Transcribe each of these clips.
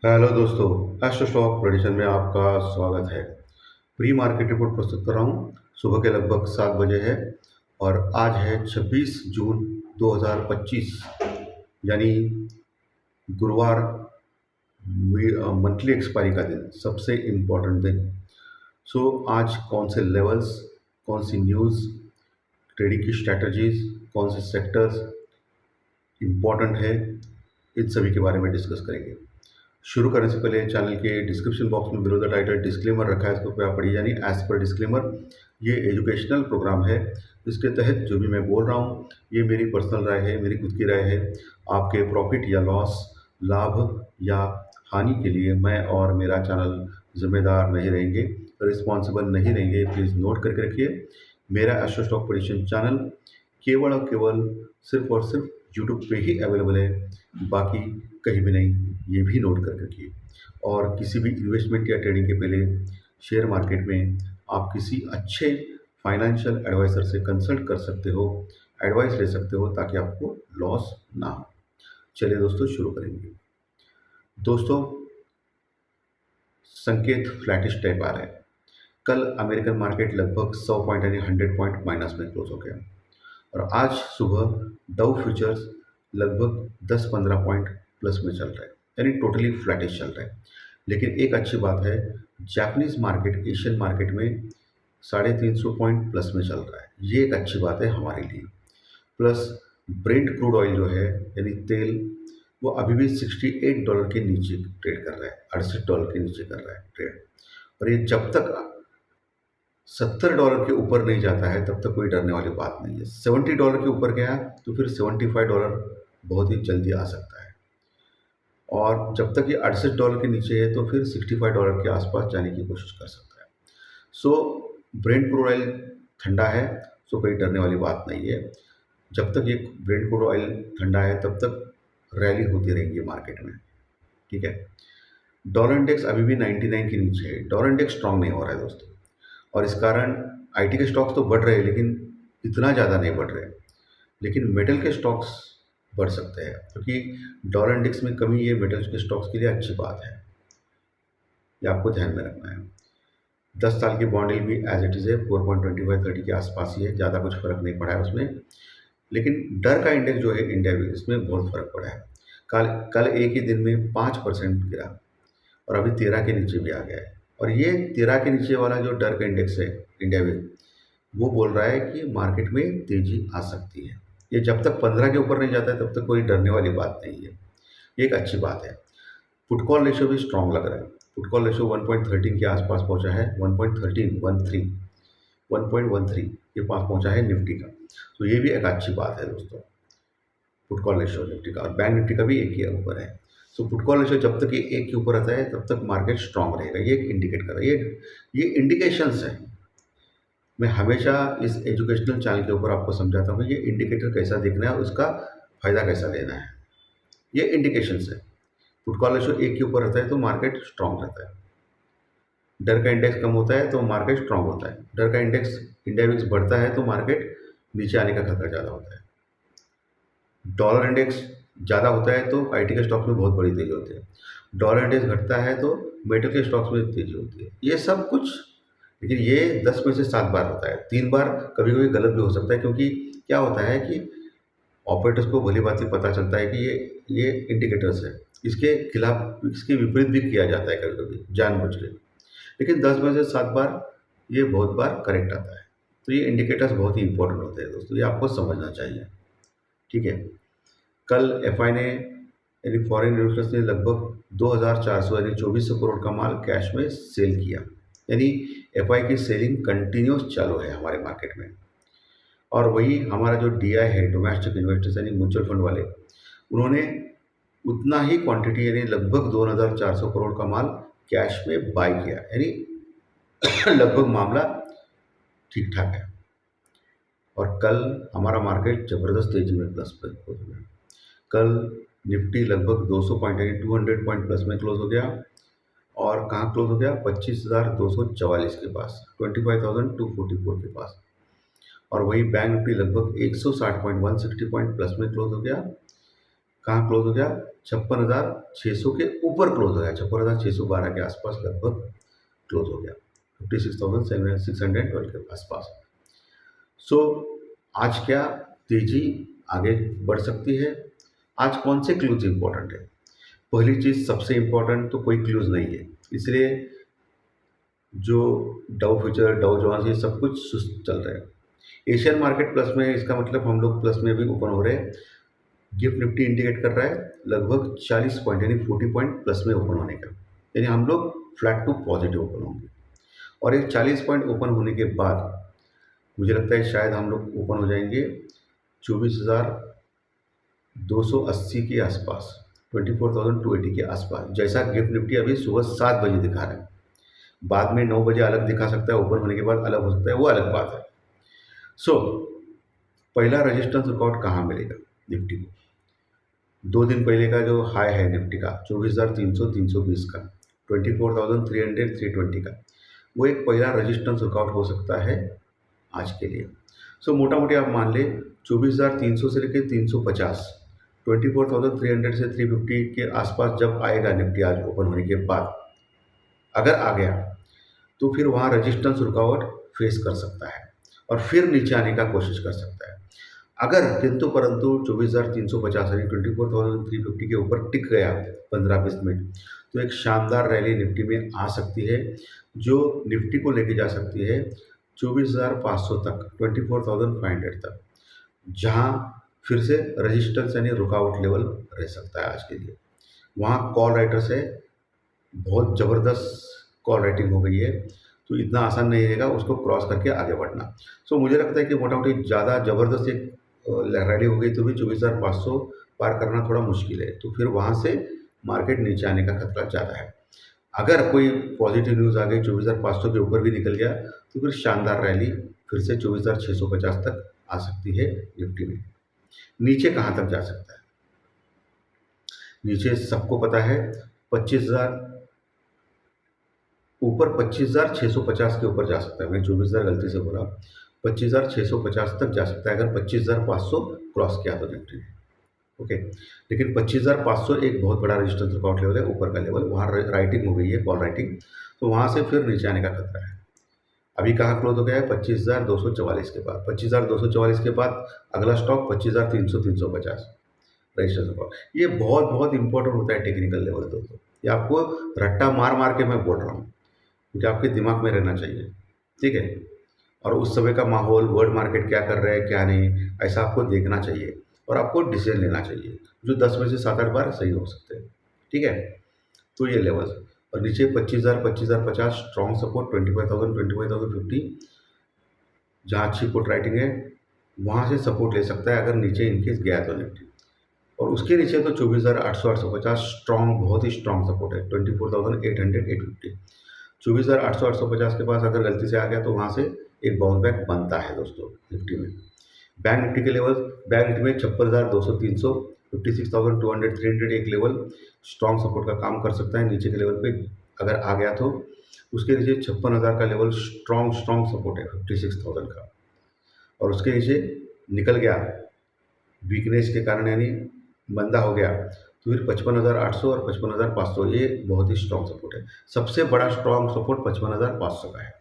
Hello दोस्तों, astro stock prediction में आपका स्वागत है। प्री मार्केट रिपोर्ट प्रस्तुत कर रहा हूँ। सुबह के लगभग 7 बजे है और आज है 26 जून 2025, यानी गुरुवार, मंथली एक्सपायरी का दिन, सबसे इम्पोर्टेंट दिन। सो आज कौन से लेवल्स, कौन सी न्यूज़, ट्रेडिंग की स्ट्रैटेजीज, कौन से सेक्टर्स इम्पोर्टेंट है, इन सभी के बारे में डिस्कस करेंगे। शुरू करने से पहले चैनल के डिस्क्रिप्शन बॉक्स में बिलो द टाइटल डिस्क्लेमर रखा है, इसको कृपया पढ़िए। यानी एज पर डिस्क्लेमर, ये एजुकेशनल प्रोग्राम है। इसके तहत जो भी मैं बोल रहा हूँ ये मेरी पर्सनल राय है, मेरी खुद की राय है। आपके प्रॉफिट या लॉस, लाभ या हानि के लिए मैं और मेरा चैनल जिम्मेदार नहीं रहेंगे, रिस्पॉन्सिबल नहीं रहेंगे। प्लीज़ नोट करके रखिए। मेरा एस्ट्रो स्टॉक प्रेडिक्शन चैनल केवल और केवल सिर्फ और सिर्फ यूट्यूब पे ही अवेलेबल है, बाकी कहीं भी नहीं। ये भी नोट कर रखिए। और किसी भी इन्वेस्टमेंट या ट्रेडिंग के पहले शेयर मार्केट में आप किसी अच्छे फाइनेंशियल एडवाइज़र से कंसल्ट कर सकते हो, एडवाइस ले सकते हो, ताकि आपको लॉस ना हो। चलिए दोस्तों, शुरू करेंगे। दोस्तों, संकेत फ्लैटिश टाइप आ रहे हैं। कल अमेरिकन मार्केट लगभग 100 पॉइंट यानी 100 पॉइंट माइनस में क्लोज हो गया और आज सुबह डाउ फ्यूचर्स लगभग 10-15 पॉइंट प्लस में चल रहा है, यानी टोटली फ्लैटिश चल रहा है। लेकिन एक अच्छी बात है, जापानीज मार्केट एशियन मार्केट में 350 पॉइंट प्लस में चल रहा है। ये एक अच्छी बात है हमारे लिए। प्लस ब्रेंट क्रूड ऑयल जो है, यानी तेल, वो अभी भी $68 के नीचे ट्रेड कर रहा है, $68 के नीचे कर रहा है ट्रेड। और ये जब तक $70 के ऊपर नहीं जाता है तब तक कोई डरने वाली बात नहीं है। $70 के ऊपर गया तो फिर $75 बहुत ही जल्दी आ सकता है। और जब तक ये $68 के नीचे है तो फिर $65 के आसपास जाने की कोशिश कर सकता है। सो ब्रेंट क्रूड ऑयल ठंडा है, सो कोई डरने वाली बात नहीं है। जब तक ये ब्रेंट क्रूड ऑयल ठंडा है तब तक रैली होती रहेगी मार्केट में, ठीक है। डॉलर इंडेक्स अभी भी 99 के नीचे है। डॉलर इंडेक्स स्ट्रांग नहीं हो रहा है दोस्तों, और इस कारण आईटी के स्टॉक्स तो बढ़ रहे हैं लेकिन इतना ज़्यादा नहीं बढ़ रहे। लेकिन मेटल के स्टॉक्स बढ़ सकते हैं, क्योंकि डॉलर इंडेक्स में कमी ये मेटल के स्टॉक्स के लिए अच्छी बात है। ये आपको ध्यान में रखना है। 10 साल की बॉन्ड यील्ड भी एज इट इज़ है, 4.25-30 के आसपास ही है, ज़्यादा कुछ फर्क नहीं पड़ा है उसमें। लेकिन डर का इंडेक्स जो है इंडिया में, इसमें बहुत फर्क पड़ा है। कल कल एक ही दिन में 5% गिरा और अभी 13 के नीचे भी आ गया है। और ये 13 के नीचे वाला जो डर का इंडेक्स है इंडिया में, वो बोल रहा है कि मार्केट में तेजी आ सकती है। ये जब तक 15 के ऊपर नहीं जाता है तब तक कोई डरने वाली बात नहीं है। ये एक अच्छी बात है। पुट कॉल रेशियो भी स्ट्रांग लग रहा है। पुट कॉल रेशियो 1.13 के आसपास पहुंचा है, 1.13 के पास पहुंचा है निफ्टी का। तो ये भी एक अच्छी बात है दोस्तों, पुट कॉल रेशियो निफ्टी का। और बैंक निफ्टी का भी एक के ऊपर है। सो पुट कॉल रेशियो जब तक ये एक के ऊपर रहता है तब तक मार्केट स्ट्रांग रहेगा। ये एक इंडिकेट कर रहा है, ये इंडिकेशंस है। मैं हमेशा इस एजुकेशनल चैनल के ऊपर आपको समझाता हूँ कि ये इंडिकेटर कैसा देखना है, उसका फ़ायदा कैसा लेना है। ये इंडिकेशंस है। पुट कॉल रेशियो एक के ऊपर रहता है तो मार्केट स्ट्रांग रहता है। डर का इंडेक्स कम होता है तो मार्केट स्ट्रांग होता है। डर का इंडेक्स, इंडिया विक्स बढ़ता है तो मार्केट नीचे आने का खतरा ज़्यादा होता है। डॉलर इंडेक्स ज़्यादा होता है तो आईटी के स्टॉक्स में बहुत बड़ी तेज़ी होती है। डॉलर इंडेक्स घटता है तो मेटल के स्टॉक्स में तेज़ी होती है। ये सब कुछ, लेकिन ये 10 में से 7 बार होता है। 3 बार कभी कभी गलत भी हो सकता है, क्योंकि क्या होता है कि ऑपरेटर्स को भली भांति पता चलता है कि ये इंडिकेटर्स है, इसके खिलाफ, इसके विपरीत भी किया जाता है कभी कभी जानबूझ के। लेकिन 10 में से 7 बार ये बहुत बार करेक्ट आता है। तो ये इंडिकेटर्स बहुत ही इंपॉर्टेंट होते हैं दोस्तों, ये आपको समझना चाहिए, ठीक है। कल एफआई ने, यानी फॉरेन इन्वेस्टर्स ने लगभग 2400 यानी 2400 करोड़ का माल कैश में सेल किया। यानी एफआई की सेलिंग कंटिन्यूस चालू है हमारे मार्केट में। और वही हमारा जो डीआई है, डोमेस्टिक इन्वेस्टर्स यानी म्यूचुअल फंड वाले, उन्होंने उतना ही क्वांटिटी यानी लगभग 2400 करोड़ का माल कैश में बाय किया। यानी लगभग मामला ठीक ठाक है। और कल हमारा मार्केट ज़बरदस्त तेजी में प्लस पे क्लोज हुआ। कल निफ्टी लगभग 200 पॉइंट यानी 200 पॉइंट प्लस में क्लोज हो गया। और कहाँ क्लोज हो गया? 25,244 के पास, 25,244 के पास। और वही बैंक निफ्टी लगभग 160 पॉइंट 160 पॉइंट प्लस में क्लोज हो गया। कहाँ क्लोज हो गया, 56,600 के ऊपर क्लोज हो गया, 56,612 के आसपास लगभग क्लोज हो गया, 56,612 के आसपास। सो आज क्या तेजी आगे बढ़ सकती है। आज कौन से क्लूज इंपॉर्टेंट है। पहली चीज़ सबसे इम्पोर्टेंट तो कोई क्लूज नहीं है, इसलिए जो डाउ फ्यूचर डाउ जोन्स ये सब कुछ सुस्त चल रहे हैं। एशियन मार्केट प्लस में, इसका मतलब हम लोग प्लस में भी ओपन हो रहे हैं। गिफ्ट निफ्टी इंडिकेट कर रहा है लगभग 40 पॉइंट यानी 40 पॉइंट प्लस में ओपन होने का, यानी हम लोग फ्लैट टू पॉजिटिव ओपन होंगे। और ये 40 पॉइंट ओपन होने के बाद मुझे लगता है शायद हम लोग ओपन हो जाएंगे 24,280 के आसपास, 24,280 के आसपास, जैसा गिफ्ट निफ्टी अभी सुबह 7 बजे दिखा रहा है। बाद में 9 बजे अलग दिखा सकता है, ओपन होने के बाद अलग हो सकता है, वो अलग बात है। सो पहला रेजिस्टेंस रिकॉर्ड कहाँ मिलेगा निफ्टी को। 2 दिन पहले का जो हाई है निफ्टी का 24,300-320 का, 24,300-320 का, वो एक पहला रेजिस्टेंस रिकॉर्ड हो सकता है आज के लिए। सो मोटा मोटी आप मान लें 24,300 से लेकर 350, 24,300 से 350 के आसपास जब आएगा निफ्टी आज ओपन होने के बाद, अगर आ गया तो फिर वहाँ रेजिस्टेंस रुकावट फेस कर सकता है और फिर नीचे आने का कोशिश कर सकता है। अगर किंतु परंतु 24,350 यानी 24,350 के ऊपर टिक गया 15-20 मिनट, तो एक शानदार रैली निफ्टी में आ सकती है, जो निफ्टी को लेके जा सकती है 24,500 तक, 24,500 तक, जहां फिर से रेजिस्टेंस यानी रुकावट लेवल रह सकता है आज के लिए। वहाँ कॉल राइटर्स है, बहुत ज़बरदस्त कॉल राइटिंग हो गई है, तो इतना आसान नहीं रहेगा उसको क्रॉस करके आगे बढ़ना। सो मुझे लगता है कि मोटा मोटी ज़्यादा ज़बरदस्त एक रैली हो गई तो भी 24,500 पार करना थोड़ा मुश्किल है, तो फिर वहाँ से मार्केट नीचे आने का खतरा ज़्यादा है। अगर कोई पॉजिटिव न्यूज़ आ गई 24,500 के ऊपर भी निकल गया, तो फिर शानदार रैली फिर से 24,650 तक आ सकती है निफ्टी में। नीचे कहाँ तक जा सकता है, नीचे सबको पता है 25,000 ऊपर, 25,650 के ऊपर जा सकता है। मैं 24,000 गलती से बोला, 25,650 तक जा सकता है अगर 25,500 क्रॉस किया तो निफ्टी ने। ओके, लेकिन 25,500 एक बहुत बड़ा रेजिस्टेंस रिकॉर्ड लेवल है, ऊपर का लेवल, वहाँ राइटिंग हो गई है, कॉल राइटिंग, तो वहाँ से फिर नीचे आने का खतरा है। अभी कहाँ क्लोज हो गया है, 25,244 के बाद, 25,244 के बाद अगला स्टॉक 25,300-350 रजिस्टर रिकॉर्ड। ये बहुत बहुत इंपॉर्टेंट होता है टेक्निकल लेवल दोस्तों, ये आपको रट्टा मार मार के मैं बोल रहा हूँ, क्योंकि आपके दिमाग में रहना चाहिए, ठीक है। और उस समय का माहौल, वर्ल्ड मार्केट क्या कर रहा है क्या नहीं, ऐसा आपको देखना चाहिए और आपको डिसीजन लेना चाहिए, जो 10 में से 7-8 बार सही हो सकते हैं, ठीक है। तो ये लेवल्स और नीचे 25,000, 25,050 स्ट्रॉन्ग सपोर्ट, 25,000, 25,050 जहाँ अच्छी पुट राइटिंग है वहाँ से सपोर्ट ले सकता है अगर नीचे इनकेस गया तो निफ्टी। और उसके नीचे तो 24,800, 850 स्ट्रॉन्ग, बहुत ही स्ट्रॉन्ग सपोर्ट है, 24,800, 850, 24,800, 850 के पास अगर गलती से आ गया तो वहाँ से एक बाउंस बैक बनता है दोस्तों निफ्टी में। बैंक निफ्टी के लेवल, बैंक निफ्टी में 56,200, 300, 56,200, 300 एक लेवल स्ट्रॉन्ग सपोर्ट का काम कर सकता है। नीचे के लेवल पे अगर आ गया तो उसके नीचे 56,000 का लेवल स्ट्रॉन्ग सपोर्ट है 56,000 का, और उसके नीचे निकल गया वीकनेस के कारण यानी मंदा हो गया तो फिर 55,800 और 55,500 ये बहुत ही स्ट्रॉन्ग सपोर्ट है। सबसे बड़ा स्ट्रॉन्ग सपोर्ट 55,500 का है,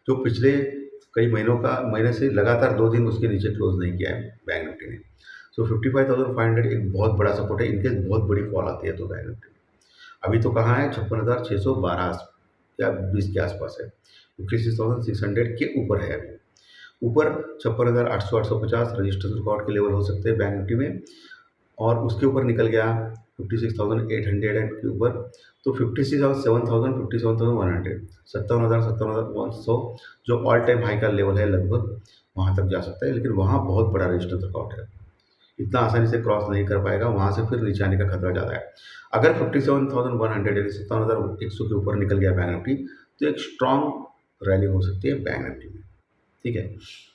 जो पिछले कई महीने से लगातार 2 दिन उसके नीचे क्लोज नहीं किया है बैंक निफ्टी ने। सो 55,500 एक बहुत बड़ा सपोर्ट है, इनकेस बहुत बड़ी फॉल आती है तो बैंक निफ्टी में। अभी तो कहाँ है, 56,612 या 20 के आसपास है, 56,600 के ऊपर है अभी। ऊपर 56,800, 850 रजिस्टेंस रिकॉर्ड के लेवल हो सकते हैं बैंक निफ्टी में, और उसके ऊपर निकल गया 56,800 के ऊपर तो 57,000, 57,100, 57,100 जो ऑल टाइम हाई का लेवल है लगभग वहाँ तक जा सकता है, लेकिन वहाँ बहुत बड़ा रजिस्टेंस रिकॉर्ड है, इतना आसानी से क्रॉस नहीं कर पाएगा, वहाँ से फिर नीचे आने का खतरा ज़्यादा है। अगर 57,100 यानी 57,100 के ऊपर निकल गया बैंक निफ्टी तो एक स्ट्रॉन्ग रैली हो सकती है बैंक निफ्टी में, ठीक है।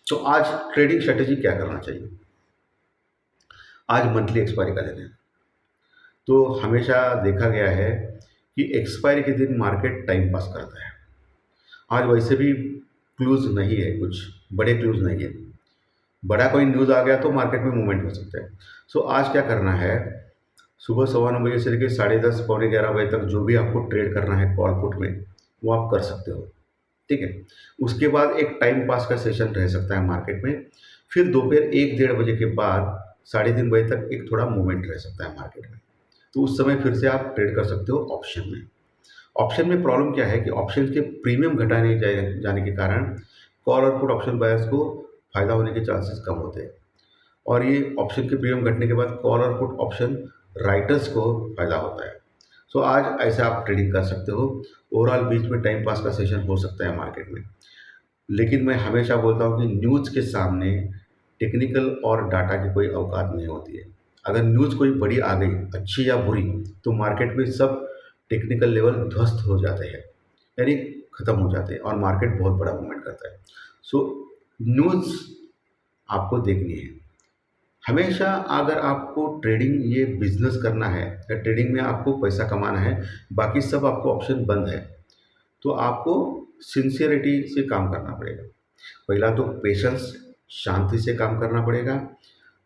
तो आज ट्रेडिंग स्ट्रेटेजी क्या करना चाहिए, आज मंथली एक्सपायरी का लेना है। तो हमेशा देखा गया है कि एक्सपायरी के दिन मार्केट टाइम पास करता है। आज वैसे भी क्लूज नहीं है, कुछ बड़े क्लूज नहीं है, बड़ा कोई न्यूज़ आ गया तो मार्केट में मूवमेंट हो सकता है। सो आज क्या करना है, सुबह 9:15 से लेकर 10:30 पौने 11 बजे तक जो भी आपको ट्रेड करना है कॉल पुट में, वो आप कर सकते हो। ठीक है? उसके बाद एक टाइम पास का सेशन रह सकता है मार्केट में। फिर दोपहर 1 डेढ़ बजे के बाद 3:30 बजे तक एक थोड़ा मूवमेंट रह सकता है मार्केट में। तो उस समय फिर से आप ट्रेड कर सकते हो ऑप्शन में। ऑप्शन में प्रॉब्लम क्या है कि ऑप्शन के प्रीमियम घटाने जाने के कारण कॉल और पुट ऑप्शन बायर्स को फ़ायदा होने के चांसेस कम होते हैं। और ये ऑप्शन के प्रीमियम घटने के बाद कॉल और पुट ऑप्शन राइटर्स को फ़ायदा होता है। सो आज ऐसे आप ट्रेडिंग कर सकते हो। ओवरऑल बीच में टाइम पास का सेशन हो सकता है मार्केट में। लेकिन मैं हमेशा बोलता हूँ कि न्यूज़ के सामने टेक्निकल और डाटा की कोई औकात नहीं होती है। अगर न्यूज़ कोई बड़ी आ गई, अच्छी या बुरी, तो मार्केट में सब टेक्निकल लेवल ध्वस्त हो जाते हैं, यानी ख़त्म हो जाते हैं और मार्केट बहुत बड़ा मूवमेंट करता है। सो न्यूज़ आपको देखनी है। हमेशा अगर आपको ट्रेडिंग ये बिज़नेस करना है या ट्रेडिंग में आपको पैसा कमाना है, बाकी सब आपको ऑप्शन बंद है, तो आपको सिंसियरिटी से काम करना पड़ेगा। पहला तो पेशेंस, शांति से काम करना पड़ेगा।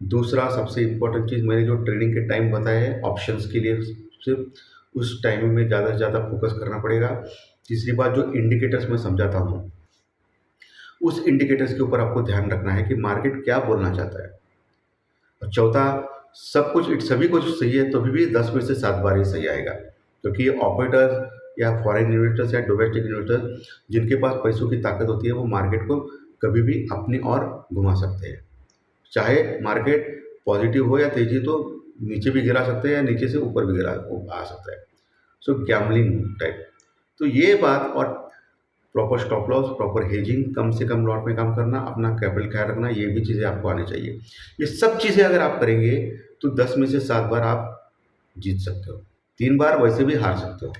दूसरा सबसे इम्पोर्टेंट चीज़ मैंने जो ट्रेडिंग के टाइम बताए हैं ऑप्शंस के लिए, सिर्फ उस टाइमिंग में ज़्यादा से ज़्यादा फोकस करना पड़ेगा। तीसरी बात जो इंडिकेटर्स मैं समझाता हूँ, उस इंडिकेटर्स के ऊपर आपको ध्यान रखना है कि मार्केट क्या बोलना चाहता है। और चौथा, सब कुछ सभी कुछ सही है तो भी 10 में से 7 बार ही सही आएगा, क्योंकि ऑपरेटर्स या फॉरेन इन्वेस्टर्स या डोमेस्टिक इन्वेस्टर्स जिनके पास पैसों की ताकत होती है वो मार्केट को कभी भी अपनी ओर घुमा सकते हैं। चाहे मार्केट पॉजिटिव हो या तेजी, तो नीचे भी गिरा सकते हैं या नीचे से ऊपर भी गिरा आ सकता है। So gambling type. तो ये बात, और proper stop loss, proper hedging, कम से कम लॉट में काम करना, अपना कैपिटल ख्याल रखना, ये भी चीज़ें आपको आनी चाहिए। ये सब चीज़ें अगर आप करेंगे तो 10 में से 7 बार आप जीत सकते हो। 3 बार वैसे भी हार सकते हो,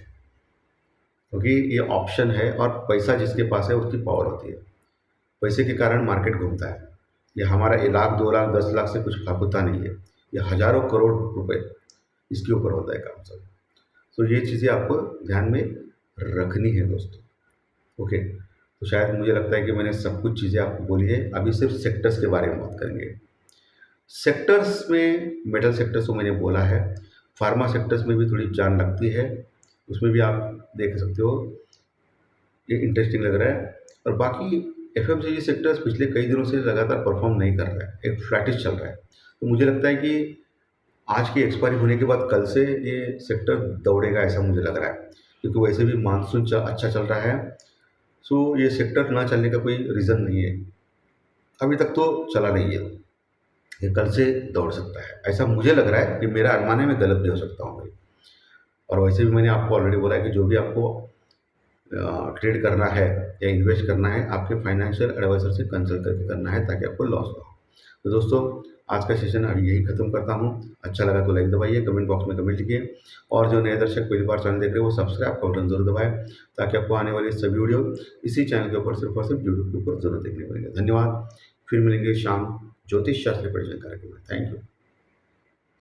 क्योंकि ये ऑप्शन है और पैसा जिसके पास है उसकी पावर होती है। पैसे के कारण मार्केट घूमता है। ये हमारा 1 लाख 2 लाख 10 लाख से कुछ होता नहीं है, ये हज़ारों करोड़ रुपए इसके ऊपर होता है काम सब। तो ये चीज़ें आपको ध्यान में रखनी है दोस्तों। ओके, तो शायद मुझे लगता है कि मैंने सब कुछ चीज़ें आपको बोली है। अभी सिर्फ सेक्टर्स के बारे में बात करेंगे। सेक्टर्स में मेटल सेक्टर्स को मैंने बोला है, फार्मा सेक्टर्स में भी थोड़ी जान लगती है, उसमें भी आप देख सकते हो, ये इंटरेस्टिंग लग रहा है। और बाकी एफएमसीजी सेक्टर्स पिछले कई दिनों से लगातार परफॉर्म नहीं कर रहा है, एक फ्लैटिश चल रहा है। तो मुझे लगता है कि आज की एक्सपायरी होने के बाद कल से ये सेक्टर दौड़ेगा, ऐसा मुझे लग रहा है, क्योंकि वैसे भी मानसून अच्छा चल रहा है। सो ये सेक्टर ना चलने का कोई रीज़न नहीं है, अभी तक तो चला नहीं है, ये कल से दौड़ सकता है, ऐसा मुझे लग रहा है। कि मेरा अनुमान है, मैं गलत भी हो सकता हूँ भाई। और वैसे भी मैंने आपको ऑलरेडी बोला है कि जो भी आपको ट्रेड करना है या इन्वेस्ट करना है, आपके फाइनेंशियल एडवाइज़र से कंसल्ट करके करना है, ताकि आपको लॉस ना हो। तो दोस्तों, आज का सेशन अभी यही ख़त्म करता हूँ। अच्छा लगा तो लाइक दबाइए, कमेंट बॉक्स में कमेंट लिखिए, और जो नए दर्शक पहली बार चैनल देख रहे हैं वो सब्सक्राइब का बटन ज़रूर दबाएँ, ताकि आपको आने वाली सभी वीडियो इसी चैनल के ऊपर सिर्फ और सिर्फ यूट्यूब के ऊपर ज़रूर देखने को मिलेंगे। धन्यवाद। फिर मिलेंगे शाम ज्योतिष शास्त्र पर जानकारी के लिए। Thank you.